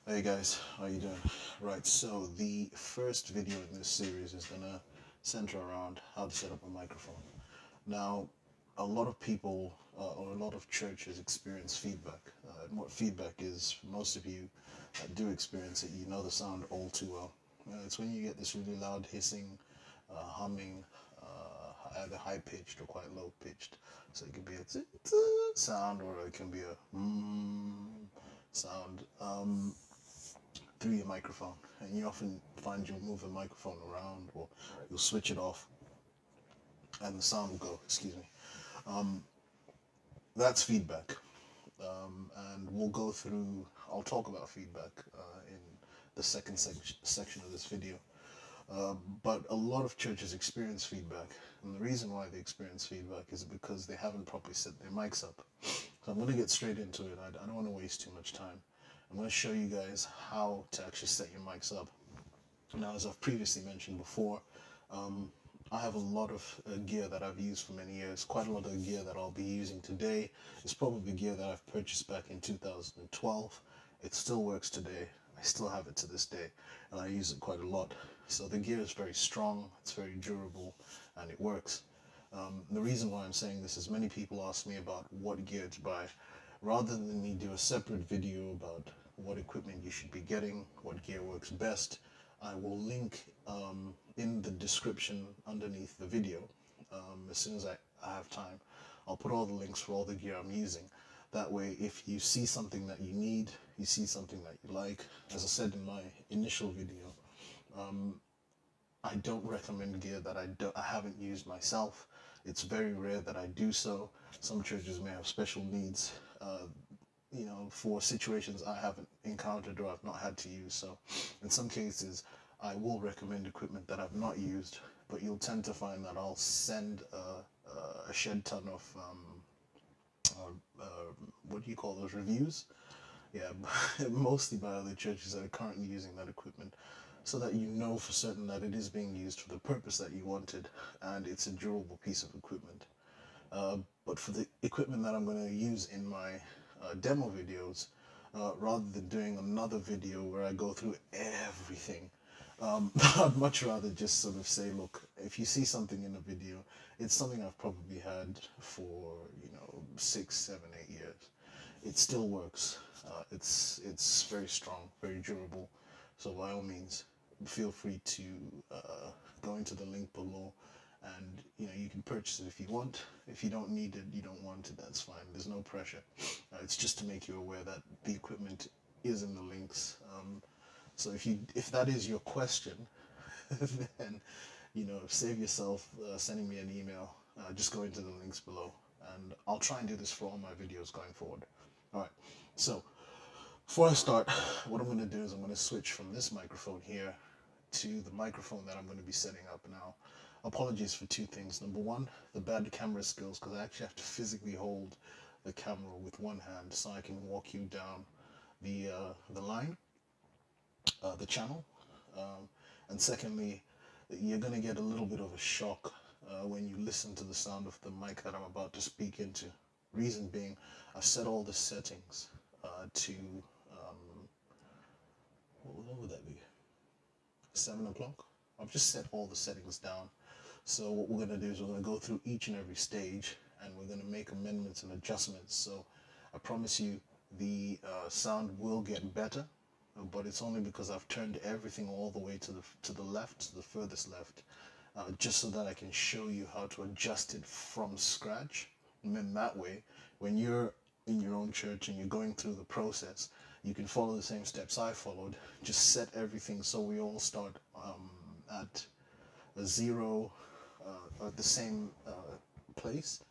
Hey guys, how you doing? Right, so the first video in this series is gonna center around how to set up a microphone. Now, a lot of people or a lot of churches experience feedback. And what feedback is, for most of you that do experience it, you know the sound all too well. It's when you get this really loud hissing, humming, either high pitched or quite low pitched. So it can be a sound or it can be a sound. Through your microphone, and you often find you'll move the microphone around or you'll switch it off and the sound will go. Excuse me. That's feedback. And we'll go through, I'll talk about feedback in the second section of this video. But a lot of churches experience feedback, and the reason why they experience feedback is because they haven't properly set their mics up. So I'm going to get straight into it. I don't want to waste too much time. I'm going to show you guys how to actually set your mics up. Now, as I've previously mentioned before, I have a lot of gear that I've used for many years. Quite a lot of gear that I'll be using today is probably gear that I've purchased back in 2012. It still works today. I still have it to this day, and I use it quite a lot. So the gear is very strong, it's very durable, and it works. The reason why I'm saying this is many people ask me about what gear to buy. Rather than me do a separate video about what equipment you should be getting, what gear works best, I will link in the description underneath the video. As soon as I have time, I'll put all the links for all the gear I'm using. That way, if you see something that you need, you see something that you like, as I said in my initial video, I don't recommend gear that I haven't used myself. It's very rare that I do so. Some churches may have special needs, for situations I haven't encountered or I've not had to use. So in some cases, I will recommend equipment that I've not used, but you'll tend to find that I'll send a shed ton of, what do you call those, reviews? Yeah, mostly by other churches that are currently using that equipment, so that you know for certain that it is being used for the purpose that you wanted and it's a durable piece of equipment. But for the equipment that I'm going to use in my demo videos, rather than doing another video where I go through everything, I'd much rather just sort of say, look, if you see something in a video, it's something I've probably had for 6, 7, 8 years. It still works. It's very strong, very durable. So by all means, feel free to go into the link below, and you can purchase it if you want. If you don't need it, you don't want it, that's fine. There's no pressure. It's just to make you aware that the equipment is in the links. So if that is your question, then save yourself sending me an email. Just go into the links below, and I'll try and do this for all my videos going forward. All right. So before I start, what I'm going to do is I'm going to switch from this microphone here to the microphone that I'm going to be setting up now. Apologies for two things. Number one, the bad camera skills, because I actually have to physically hold the camera with one hand so I can walk you down the line, the channel. And secondly, you're going to get a little bit of a shock when you listen to the sound of the mic that I'm about to speak into. Reason being, I've set all the settings to, what would that be? 7 o'clock. I've just set all the settings down. So what we're going to do is we're going to go through each and every stage, and we're going to make amendments and adjustments. So I promise you the sound will get better, but it's only because I've turned everything all the way to the left, to the furthest left, just so that I can show you how to adjust it from scratch. And then that way, when you're in your own church and you're going through the process, you can follow the same steps I followed. Just set everything so we all start at a zero, at the same place,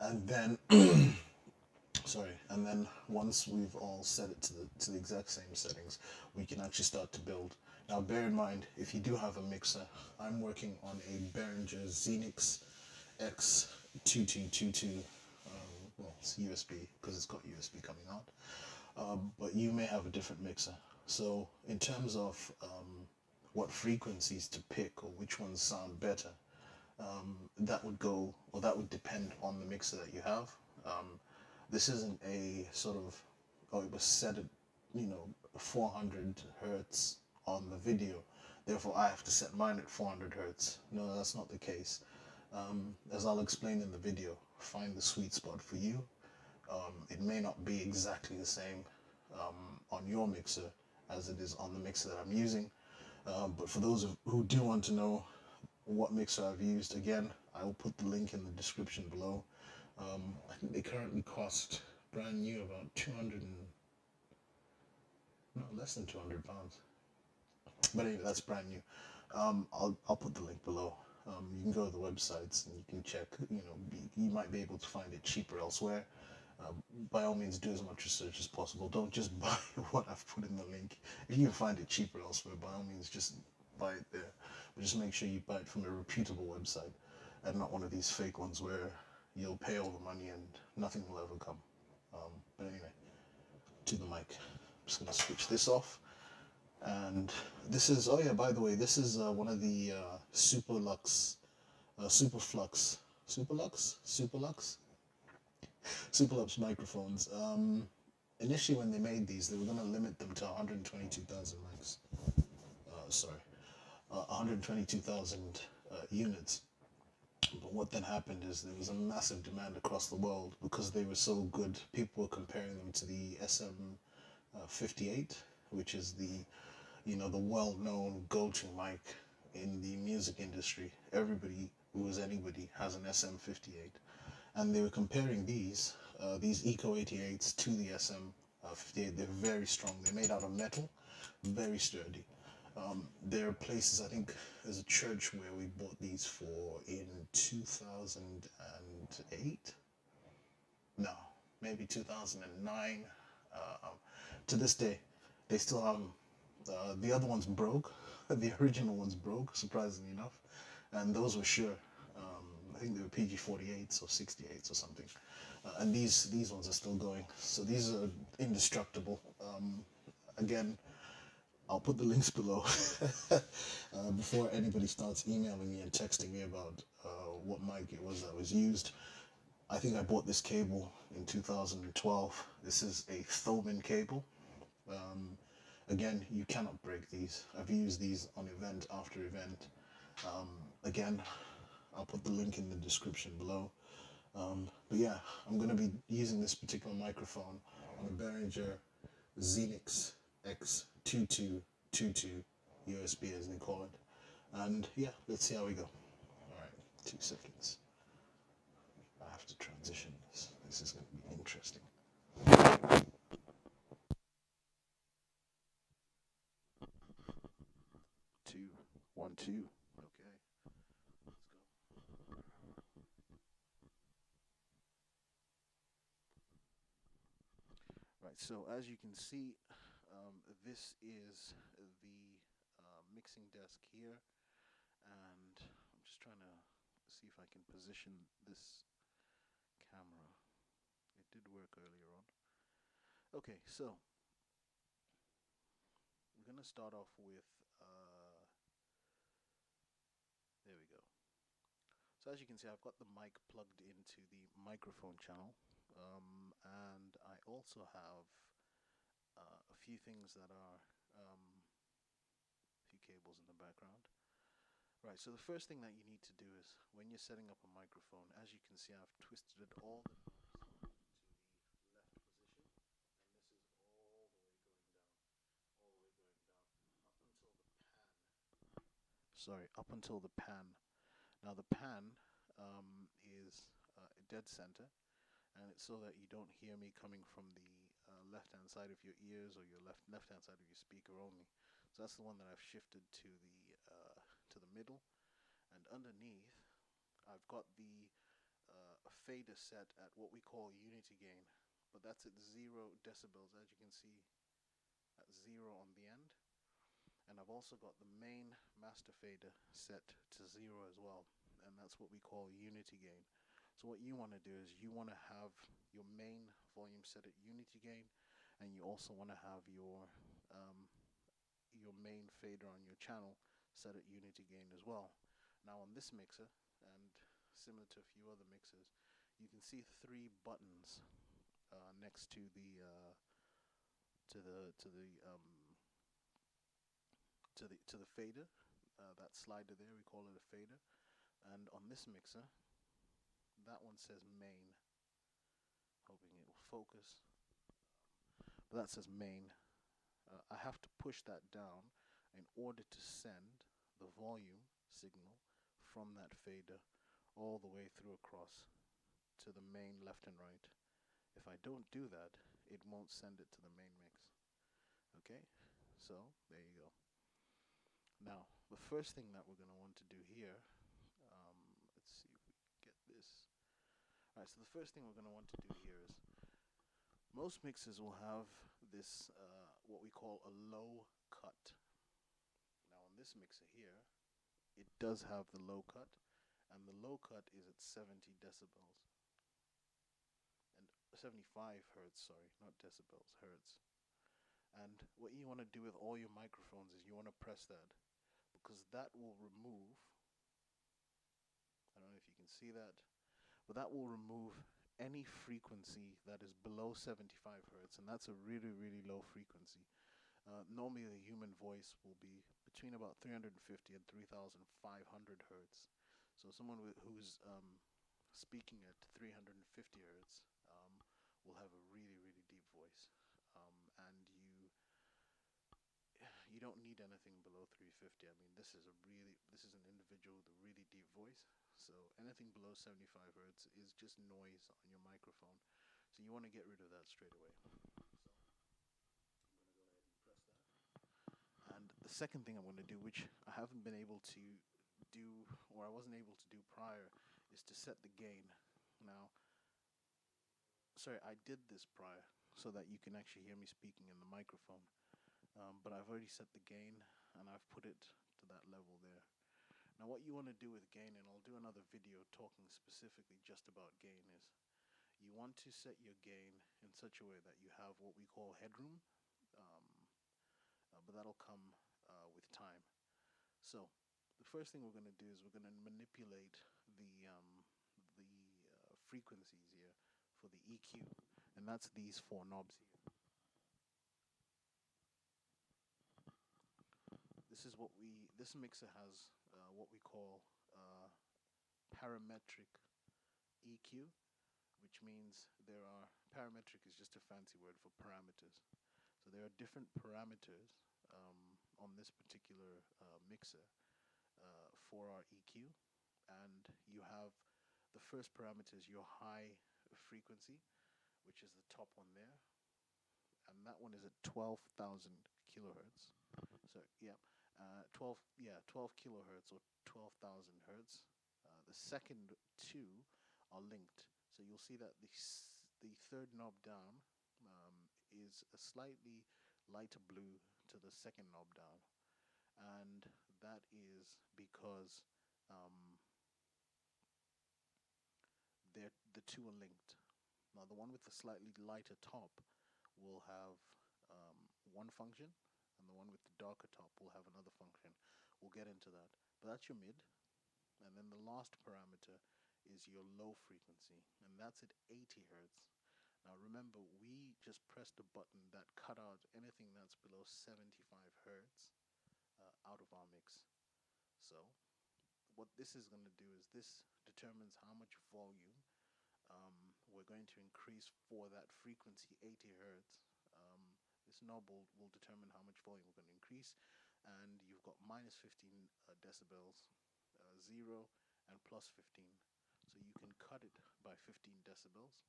and then and then once we've all set it to the exact same settings, we can actually start to build. Now bear in mind, if you do have a mixer, I'm working on a Behringer Xenix X2222. Well, it's USB because it's got USB coming out, but you may have a different mixer. So in terms of what frequencies to pick or which ones sound better, that would depend on the mixer that you have. This isn't a sort of, oh, it was set at 400 hertz on the video, therefore I have to set mine at 400 hertz. No, that's not the case. As I'll explain in the video, find the sweet spot for you. It may not be exactly the same on your mixer as it is on the mixer that I'm using, but for those who do want to know what mixer I've used, again, I will put the link in the description below. I think they currently cost brand new about 200 and no, less than £200. But anyway, that's brand new. I'll put the link below. You can go to the websites and you can check. You might be able to find it cheaper elsewhere. By all means, do as much research as possible. Don't just buy what I've put in the link. If you can find it cheaper elsewhere, by all means, just buy it there. But just make sure you buy it from a reputable website and not one of these fake ones where you'll pay all the money and nothing will ever come. But anyway, to the mic. I'm just going to switch this off. And this is, oh yeah, by the way, this is one of the Superlux, Superflux, Superlux microphones. Initially, when they made these, they were going to limit them to 122,000 mics. 122,000 units. But what then happened is there was a massive demand across the world because they were so good. People were comparing them to the SM58, which is the well-known go-to mic in the music industry. Everybody who is anybody has an SM58, and they were comparing these Eco 88s to the SM58. They're very strong. They're made out of metal, very sturdy. There are places, I think there's a church where we bought these for in 2008. No, maybe 2009. To this day, they still have them. The other ones broke. The original ones broke, surprisingly enough, and those were Shure. I think they were PG48s or 68s or something. And these ones are still going. So these are indestructible. Again, I'll put the links below before anybody starts emailing me and texting me about what mic it was that was used. I think I bought this cable in 2012. This is a Thomann cable. Again, you cannot break these. I've used these on event after event. Again, I'll put the link in the description below. But yeah, I'm going to be using this particular microphone on a Behringer Xenix X2222 USB, as they call it. And yeah, let's see how we go. Alright, 2 seconds. I have to transition this. This is going to be interesting. 2, 1, 2. Okay, let's go. Right, so as you can see, this is the mixing desk here, and I'm just trying to see if I can position this camera. It did work earlier on. Okay, so we're gonna start off with there we go. So as you can see, I've got the mic plugged into the microphone channel, and I also have a few things that are a few cables in the background. Right, so the first thing that you need to do is when you're setting up a microphone, as you can see, I've twisted it all the knobs to the left position, and this is all the way going down, up until the pan. Sorry, up until the pan. Now the pan is dead center, and it's so that you don't hear me coming from the left-hand side of your ears or your left-hand side of your speaker only. So that's the one that I've shifted to the middle, and underneath I've got the fader set at what we call unity gain, but that's at 0 decibels, as you can see, at 0 on the end. And I've also got the main master fader set to 0 as well, and that's what we call unity gain. So what you want to do is you want to have your main volume set at unity gain, and you also want to have your main fader on your channel set at unity gain as well. Now on this mixer, and similar to a few other mixers, you can see 3 buttons next to to the fader, that slider there. We call it a fader. And on this mixer, that one says main. Hoping it will focus. But that says main. I have to push that down in order to send the volume signal from that fader all the way through across to the main left and right. If I don't do that, it won't send it to the main mix. Okay, so there you go. Now, the first thing that we're going to want to do here, let's see if we get this. Alright, so the first thing we're going to want to do here is, most mixers will have this, what we call a low cut. Now on this mixer here, it does have the low cut, and the low cut is at 70 decibels. And 75 hertz, sorry, not decibels, hertz. And what you want to do with all your microphones is you want to press that, because that will remove, I don't know if you can see that, but that will remove any frequency that is below 75 hertz, and that's a really, really low frequency. Normally the human voice will be between about 350 and 3,500 hertz. So someone who's speaking at 350 hertz will have a really, really deep voice, and you don't need anything below 350. I mean, this is an individual with a really deep voice. So anything below 75 hertz is just noise on your microphone. So you want to get rid of that straight away. So I'm going to go ahead and press that. And the second thing I'm going to do, which I haven't been able to do, or I wasn't able to do prior, is to set the gain. Now, sorry, I did this prior so that you can actually hear me speaking in the microphone. But I've already set the gain, and I've put it to that level there. Now what you want to do with gain, and I'll do another video talking specifically just about gain, is you want to set your gain in such a way that you have what we call headroom, but that'll come with time. So the first thing we're going to do is we're going to manipulate the frequencies here for the EQ, and that's these four knobs here. This mixer has what we call parametric EQ, which means parametric is just a fancy word for parameters. So there are different parameters on this particular mixer for our EQ, and you have the first parameter is your high frequency, which is the top one there, and that one is at 12,000 kilohertz. So yeah, 12 kilohertz or 12,000 hertz. The second two are linked, so you'll see that the third knob down is a slightly lighter blue to the second knob down, and that is because the two are linked. Now the one with the slightly lighter top will have one function, and the one with the darker top will have another function. We'll get into that. But that's your mid. And then the last parameter is your low frequency, and that's at 80 hertz. Now remember, we just pressed a button that cut out anything that's below 75 hertz out of our mix. So what this is going to do is this determines how much volume we're going to increase for that frequency 80 hertz. This knob will determine how much volume we're going to increase, and you've got minus 15 decibels, 0, and plus 15. So you can cut it by 15 decibels,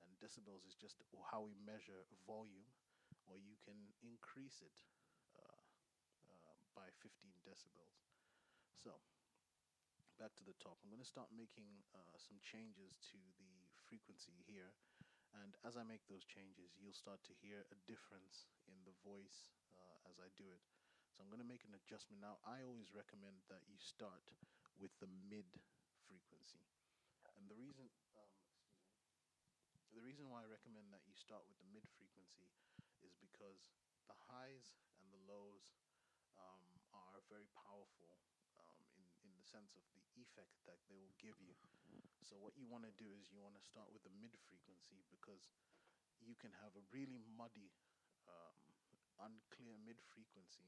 and decibels is just how we measure volume, or you can increase it by 15 decibels. So back to the top, I'm going to start making some changes to the frequency here, and as I make those changes you'll start to hear a difference in the voice as I do it. So I'm going to make an adjustment. Now I always recommend that you start with the mid frequency, and the reason why I recommend that you start with the mid frequency is because the highs and the lows are very powerful in the sense of the effect that they will give you. So what you want to do is you want to start with the mid frequency, because you can have a really muddy unclear mid frequency.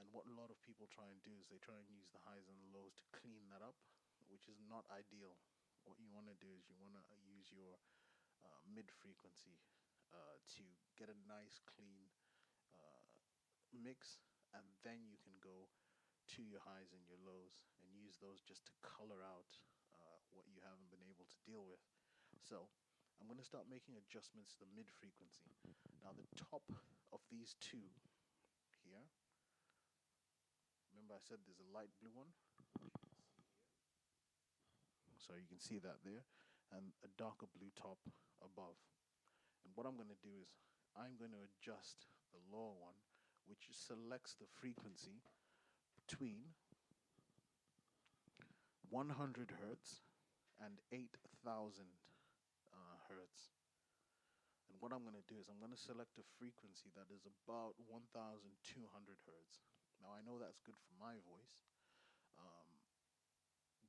And what a lot of people try and do is they try and use the highs and the lows to clean that up, which is not ideal. What you want to do is you want to use your mid frequency to get a nice clean mix, and then you can go to your highs and your lows and use those just to color out what you haven't been able to deal with. So I'm going to start making adjustments to the mid frequency. Now, the top of these two here, remember I said there's a light blue one? So you can see that there, and a darker blue top above. And what I'm going to do is I'm going to adjust the lower one, which selects the frequency between 100 hertz and 8,000 hertz. And what I'm going to do is I'm going to select a frequency that is about 1,200 hertz. Now I know that's good for my voice,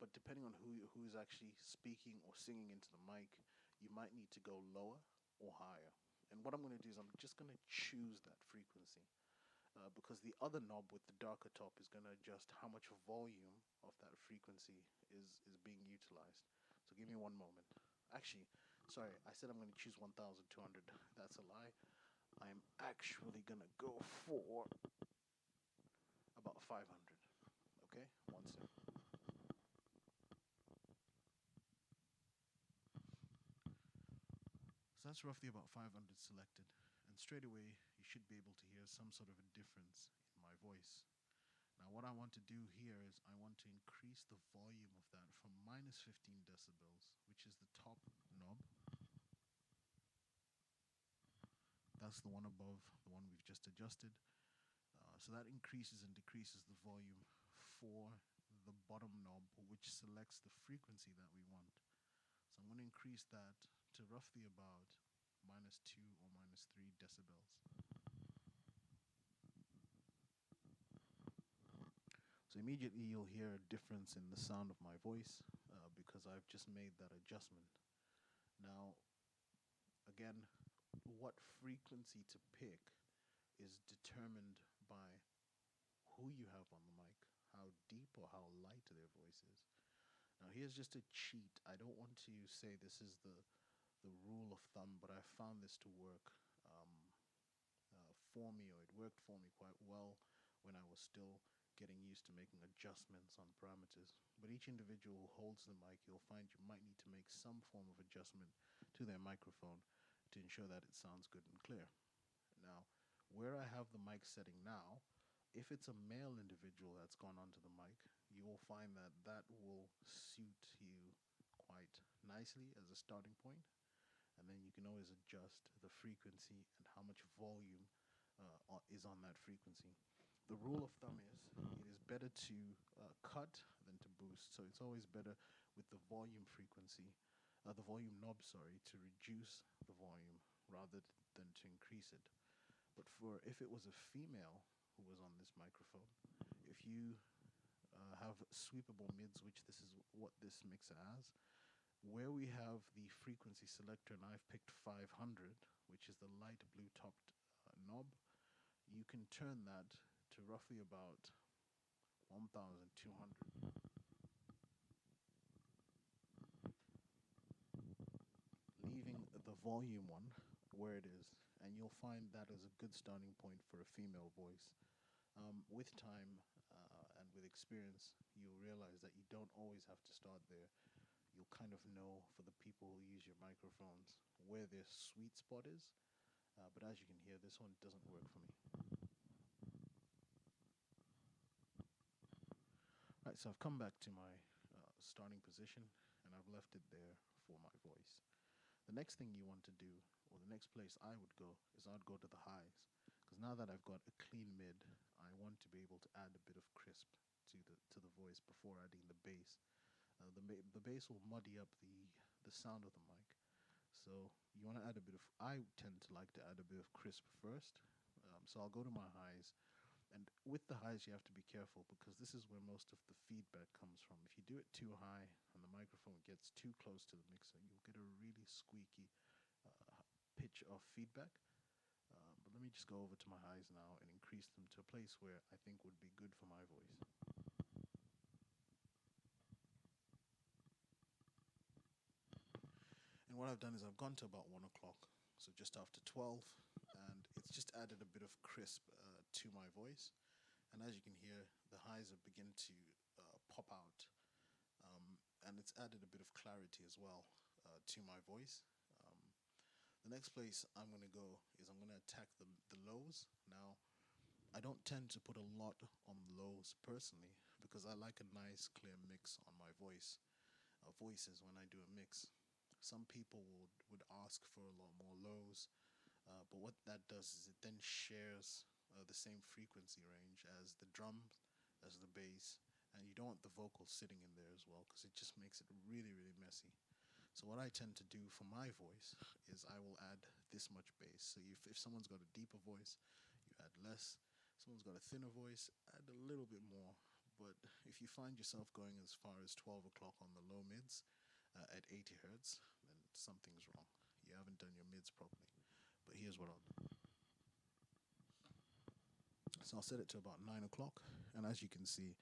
but depending on who's actually speaking or singing into the mic, you might need to go lower or higher. And what I'm going to do is I'm just going to choose that frequency. Because the other knob with the darker top is going to adjust how much volume of that frequency is being utilized. So give me one moment. Actually, sorry, I said I'm going to choose 1,200. That's a lie. I'm actually going to go for about 500. Okay, one second. So that's roughly about 500 selected. And straight away, you should be able to hear some sort of a difference in my voice. Now what I want to do here is I want to increase the volume of that from minus 15 decibels, which is the top knob. That's the one above, the one we've just adjusted. So that increases and decreases the volume for the bottom knob, which selects the frequency that we want. So I'm going to increase that to roughly about minus 2 or minus 3 decibels. So immediately you'll hear a difference in the sound of my voice because I've just made that adjustment. Now, again, what frequency to pick is determined by who you have on the mic, how deep or how light their voice is. Now, here's just a cheat. I don't want to say this is the rule of thumb, but I found this to work for me, or it worked for me quite well when I was still getting used to making adjustments on parameters. But each individual who holds the mic, you'll find you might need to make some form of adjustment to their microphone to ensure that it sounds good and clear. Now, where I have the mic setting now, if it's a male individual that's gone onto the mic, you will find that that will suit you quite nicely as a starting point. And then you can always adjust the frequency and how much volume is on that frequency. The rule of thumb is it is better to cut than to boost. So it's always better with the volume frequency, the volume knob, sorry, to reduce the volume rather than to increase it. But for if it was a female who was on this microphone, if you have sweepable mids, which this is what this mixer has, where we have the frequency selector, and I've picked 500, which is the light blue topped knob, you can turn that to roughly about 1,200. Leaving the volume one where it is, and you'll find that is a good starting point for a female voice. With time and with experience, you'll realize that you don't always have to start there. You'll kind of know for the people who use your microphones where their sweet spot is. But as you can hear, this one doesn't work for me. Right, so I've come back to my starting position and I've left it there for my voice. The next thing you want to do, or the next place I would go, is I'd go to the highs. Because now that I've got a clean mid, I want to be able to add a bit of crisp to the voice before adding the bass. The bass will muddy up the sound of the mic. So you want to add a bit of, I tend to like to add a bit of crisp first. So I'll go to my highs. And with the highs, you have to be careful because this is where most of the feedback comes from. If you do it too high and the microphone gets too close to the mixer, you'll get a really squeaky pitch of feedback. But let me just go over to my highs now and increase them to a place where I think would be good for my voice. And what I've done is I've gone to about 1 o'clock, so just after 12, and it's just added a bit of crisp to my voice. And as you can hear, the highs have begun to pop out, and it's added a bit of clarity as well to my voice. Um, the next place I'm going to go is I'm going to attack the lows. Now, I don't tend to put a lot on the lows personally because I like a nice clear mix on my voices when I do a mix. Some people would ask for a lot more lows, but what that does is it then shares the same frequency range as the drums, as the bass, and you don't want the vocals sitting in there as well because it just makes it really, really messy. So what I tend to do for my voice is I will add this much bass. So if someone's got a deeper voice, you add less. Someone's got a thinner voice, add a little bit more. But if you find yourself going as far as 12 o'clock on the low mids at 80 hertz, then something's wrong. You haven't done your mids properly. But here's what I'll do. So I'll set it to about 9 o'clock, and as you can see,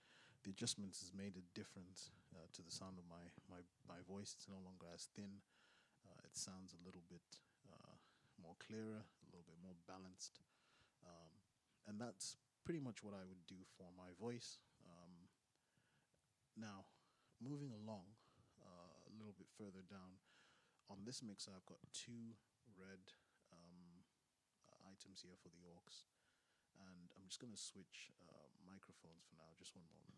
the adjustments has made a difference to the sound of my voice. It's no longer as thin. It sounds a little bit more clearer, a little bit more balanced, and that's pretty much what I would do for my voice. Now, moving along a little bit further down, on this mixer I've got two red items here for the aux, and I'm just going to switch microphones for now, just one moment.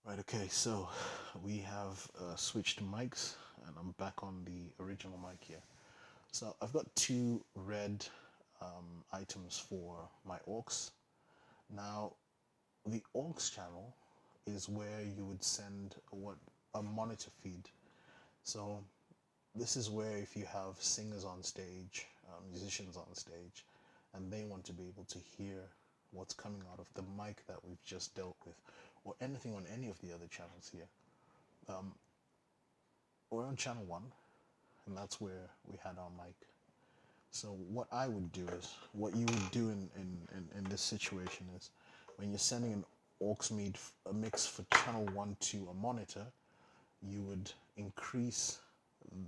Right, okay, so we have switched mics, and I'm back on the original mic here. So I've got two red items for my aux. Now, the aux channel is where you would send a monitor feed. So this is where if you have singers on stage, musicians on stage, and they want to be able to hear what's coming out of the mic that we've just dealt with, or anything on any of the other channels here. We're on channel 1, and that's where we had our mic. So what I would do is, what you would do in this situation is, when you're sending an aux a mix for channel 1 to a monitor, you would increase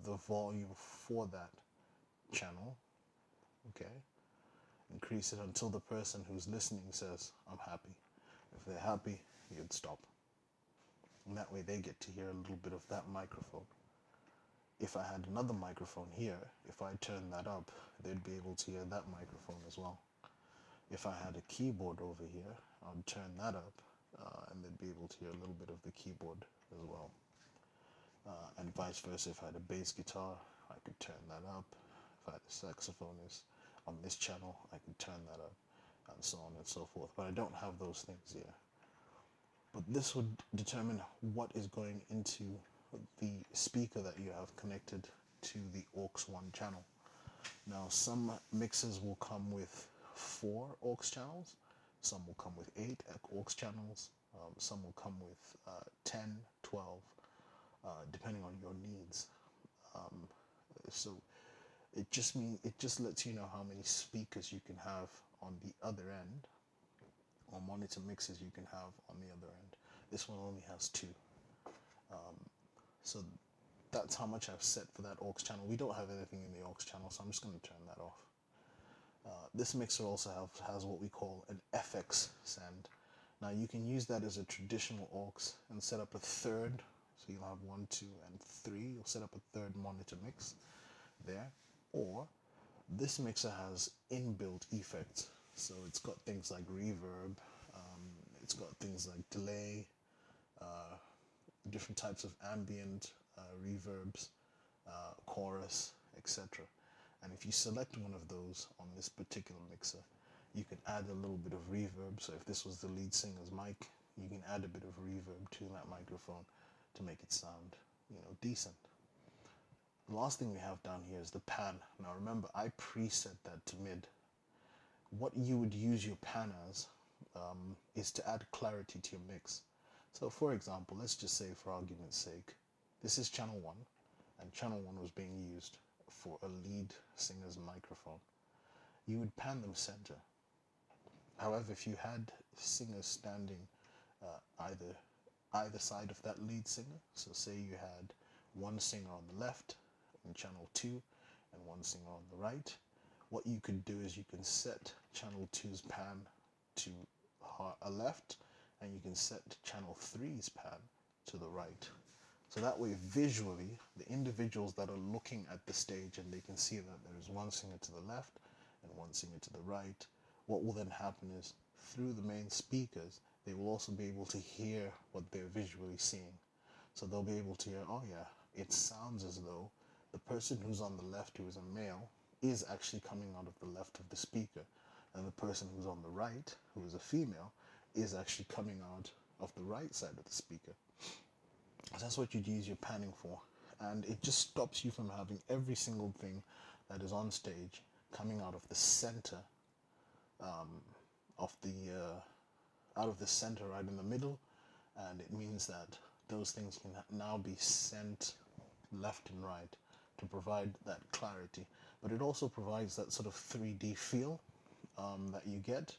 the volume for that channel, okay? Increase it until the person who's listening says, I'm happy. If they're happy, you'd stop. And that way they get to hear a little bit of that microphone. If I had another microphone here, if I turned that up, they'd be able to hear that microphone as well. If I had a keyboard over here, I'd turn that up, and they'd be able to hear a little bit of the keyboard as well. And vice versa, if I had a bass guitar, I could turn that up. If I had a saxophonist on this channel, I could turn that up, and so on and so forth. But I don't have those things here. But this would determine what is going into the speaker that you have connected to the aux1 channel. Now, some mixers will come with 4 aux channels, some will come with 8 aux channels, some will come with 10, 12, depending on your needs. So it just lets you know how many speakers you can have on the other end, or monitor mixes you can have on the other end. This one only has 2. So that's how much I've set for that aux channel. We don't have anything in the aux channel, so I'm just going to turn that off. This mixer also has what we call an FX send. Now you can use that as a traditional aux and set up a third. So you'll have 1, 2, and 3. You'll set up a third monitor mix there. Or this mixer has inbuilt effects. So it's got things like reverb, it's got things like delay, different types of ambient reverbs, chorus, etc. And if you select one of those on this particular mixer, you can add a little bit of reverb. So if this was the lead singer's mic, you can add a bit of reverb to that microphone to make it sound, decent. The last thing we have down here is the pan. Now remember, I preset that to mid. What you would use your pan as is to add clarity to your mix. So for example, let's just say for argument's sake, This is channel 1, and channel 1 was being used for a lead singer's microphone. You would pan them center. However, if you had singers standing either side of that lead singer, so say you had one singer on the left in channel 2 and one singer on the right, what you could do is you can set channel 2's pan to a left, and you can set channel 3's pan to the right. So that way, visually, the individuals that are looking at the stage and they can see that there is one singer to the left and one singer to the right, what will then happen is through the main speakers, they will also be able to hear what they're visually seeing. So they'll be able to hear, oh yeah, it sounds as though the person who's on the left, who is a male, is actually coming out of the left of the speaker, and the person who's on the right, who is a female, is actually coming out of the right side of the speaker. So that's what you'd use your panning for, and it just stops you from having every single thing that is on stage coming out of the center of the out of the center right in the middle, and it means that those things can now be sent left and right to provide that clarity. But it also provides that sort of 3D feel that you get.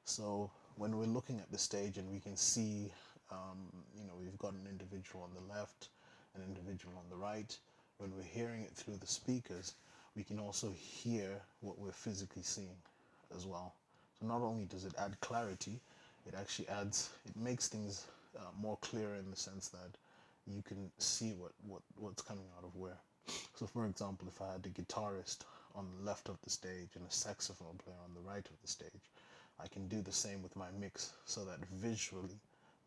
So when we're looking at the stage and we can see, we've got an individual on the left, an individual on the right, when we're hearing it through the speakers, we can also hear what we're physically seeing as well. So not only does it add clarity, it actually it makes things more clear in the sense that you can see what's coming out of where. So for example, if I had a guitarist on the left of the stage and a saxophone player on the right of the stage, I can do the same with my mix so that visually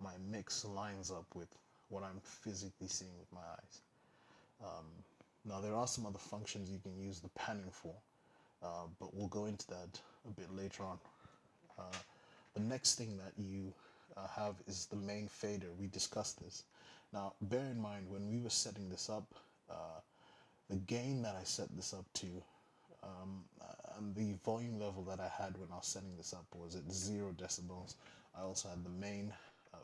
my mix lines up with what I'm physically seeing with my eyes. Now there are some other functions you can use the panning for, but we'll go into that a bit later on. The next thing that you have is the main fader. We discussed this. Now bear in mind, when we were setting this up, the gain that I set this up to and the volume level that I had when I was setting this up was at 0 decibels. I also had the main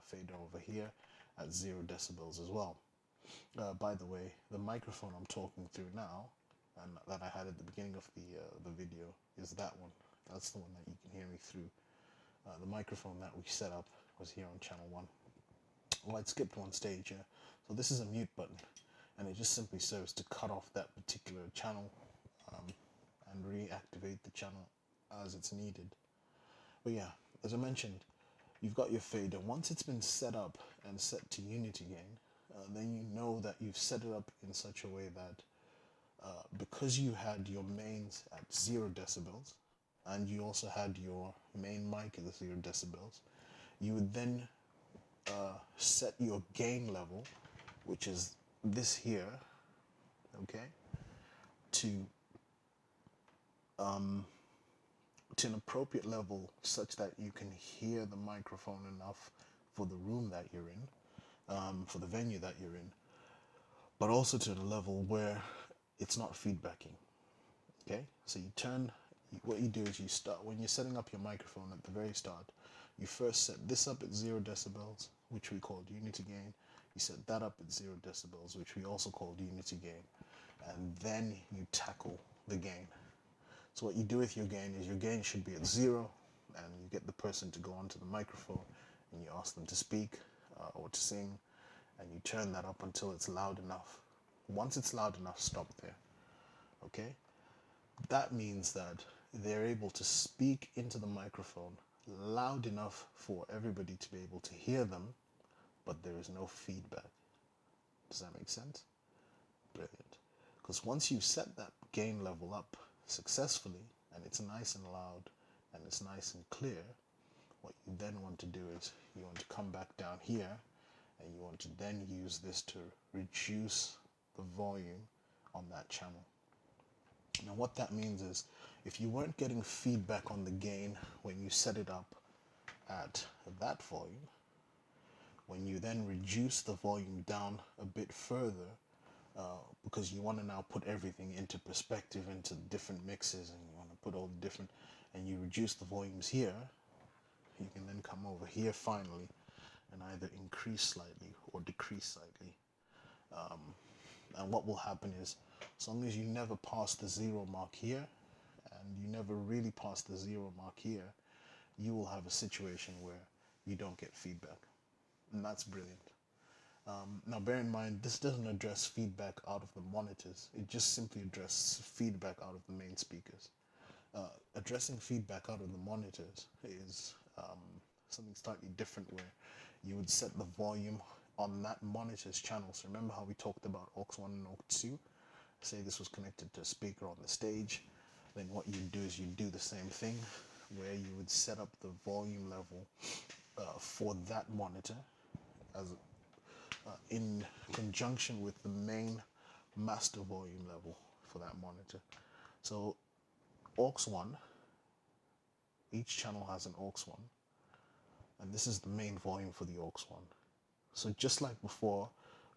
fader over here at 0 decibels as well. By the way, the microphone I'm talking through now and that I had at the beginning of the video is that one. That's the one that you can hear me through. The microphone that we set up was here on channel 1. Well, I'd skipped one stage here. So this is a mute button, and it just simply serves to cut off that particular channel and reactivate the channel as it's needed. But yeah, as I mentioned, you've got your fader. Once it's been set up and set to unity gain, then you know that you've set it up in such a way that because you had your mains at 0 decibels and you also had your main mic at 0 decibels, you would then set your gain level, which is this here, okay, to an appropriate level such that you can hear the microphone enough for the room that you're in, for the venue that you're in, but also to the level where it's not feedbacking. Okay, so what you do is you start, when you're setting up your microphone at the very start, you first set this up at 0 decibels, which we called unity gain. You set that up at 0 decibels, which we also called unity gain, and then you tackle the gain. So what you do with your gain is your gain should be at 0, and you get the person to go onto the microphone and you ask them to speak or to sing, and you turn that up until it's loud enough. Once it's loud enough, stop there. Okay? That means that they're able to speak into the microphone loud enough for everybody to be able to hear them, but there is no feedback. Does that make sense? Brilliant. Because once you set that gain level up successfully and it's nice and loud and it's nice and clear, what you then want to do is you want to come back down here and you want to then use this to reduce the volume on that channel. Now what that means is if you weren't getting feedback on the gain when you set it up at that volume, when you then reduce the volume down a bit further, because you want to now put everything into perspective, into different mixes, and you want to put all the different, and you reduce the volumes here, you can then come over here finally and either increase slightly or decrease slightly. And what will happen is, as long as you never pass the zero mark here, and you never really pass the zero mark here, you will have a situation where you don't get feedback. And that's brilliant. Now, bear in mind, this doesn't address feedback out of the monitors. It just simply addresses feedback out of the main speakers. Addressing feedback out of the monitors is something slightly different, where you would set the volume on that monitor's channel. So remember how we talked about aux1 and aux2? Say this was connected to a speaker on the stage. Then what you do is you do the same thing, where you would set up the volume level for that monitor as in conjunction with the main master volume level for that monitor. So aux1, each channel has an aux1, and this is the main volume for the aux1. So just like before,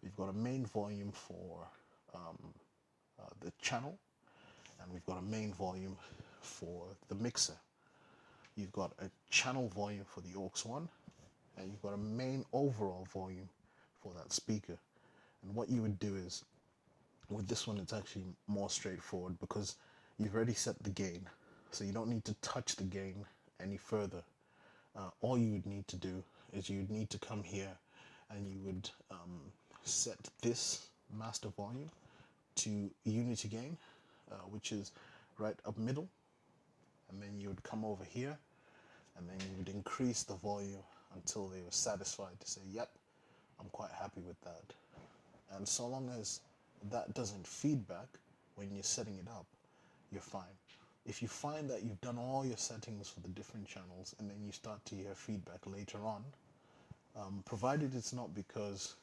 we've got a main volume for the channel, and we've got a main volume for the mixer. You've got a channel volume for the aux1, and you've got a main overall volume for that speaker. And what you would do is, with this one, it's actually more straightforward because you've already set the gain, so you don't need to touch the gain any further. All you would need to do is you'd need to come here and you would set this master volume to unity gain, which is right up middle, and then you would come over here and then you would increase the volume until they were satisfied to say, yep, I'm quite happy with that. And so long as that doesn't feedback when you're setting it up, you're fine. If you find that you've done all your settings for the different channels and then you start to hear feedback later on, provided it's not because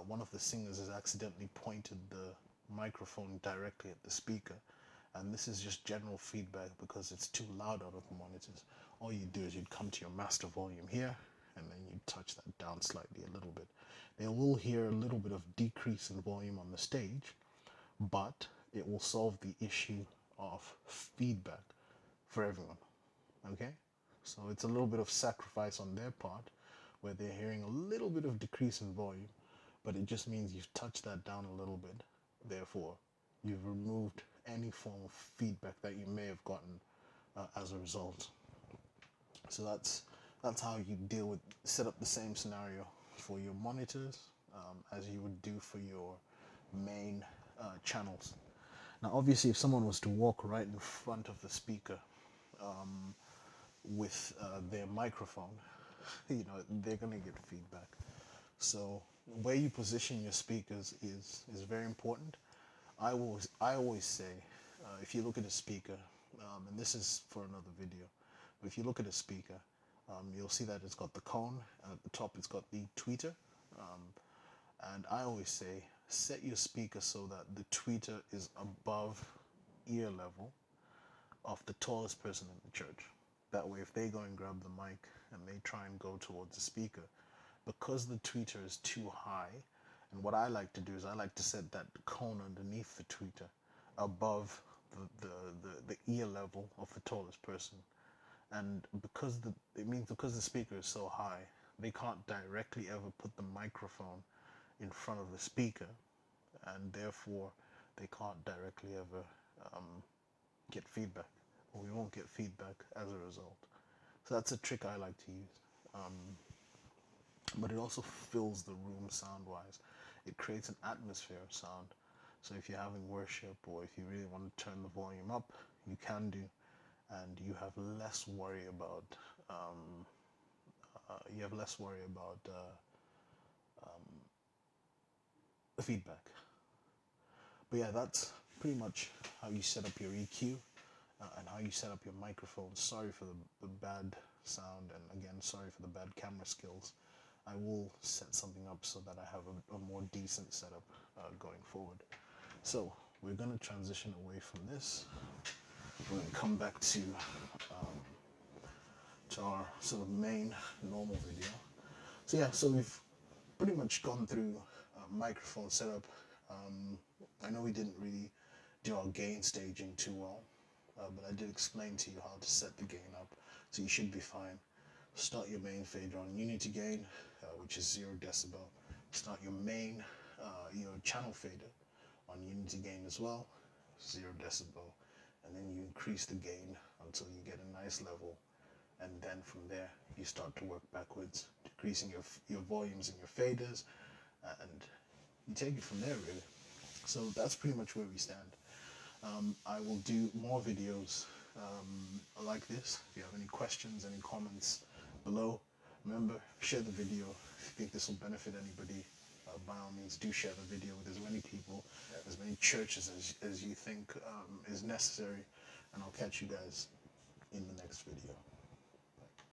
one of the singers has accidentally pointed the microphone directly at the speaker, and this is just general feedback because it's too loud out of the monitors, all you do is you'd come to your master volume here and then you'd touch that down slightly a little bit. They will hear a little bit of decrease in volume on the stage, but it will solve the issue of feedback for everyone. Okay, so it's a little bit of sacrifice on their part where they're hearing a little bit of decrease in volume, but it just means you've touched that down a little bit. Therefore, you've removed any form of feedback that you may have gotten as a result. So that's how you set up the same scenario for your monitors as you would do for your main channels. Now, obviously, if someone was to walk right in front of the speaker with their microphone, they're gonna get feedback. So where you position your speakers is very important. I always say, if you look at a speaker, and this is for another video, but if you look at a speaker, you'll see that it's got the cone, and at the top it's got the tweeter. And I always say, set your speaker so that the tweeter is above ear level of the tallest person in the church. That way, if they go and grab the mic and they try and go towards the speaker, because the tweeter is too high, and what I like to do is I like to set that cone underneath the tweeter above the ear level of the tallest person. And because the speaker is so high, they can't directly ever put the microphone in front of the speaker, and therefore they can't directly ever get feedback, or we won't get feedback as a result. So that's a trick I like to use. But it also fills the room sound-wise. It creates an atmosphere of sound. So if you're having worship, or if you really want to turn the volume up, you can do, and you have less worry about the feedback. But yeah, that's pretty much how you set up your EQ and how you set up your microphone. Sorry for the bad sound, and again, sorry for the bad camera skills. I will set something up so that I have a more decent setup going forward. So we're going to transition away from this. We're going to come back to our sort of main normal video. So yeah, so we've pretty much gone through microphone setup. I know we didn't really do our gain staging too well, but I did explain to you how to set the gain up, so you should be fine. Start your main fader on unity gain, which is 0 decibel. Start your main your channel fader on Unity Gain as well, 0 decibel, and then you increase the gain until you get a nice level, and then from there you start to work backwards, decreasing your volumes and your faders, and you take it from there really. So that's pretty much where we stand. I will do more videos like this. If you have any questions, any comments below, remember, share the video. If you think this will benefit anybody, by all means do share the video with as many people, as many churches as you think is necessary, and I'll catch you guys in the next video.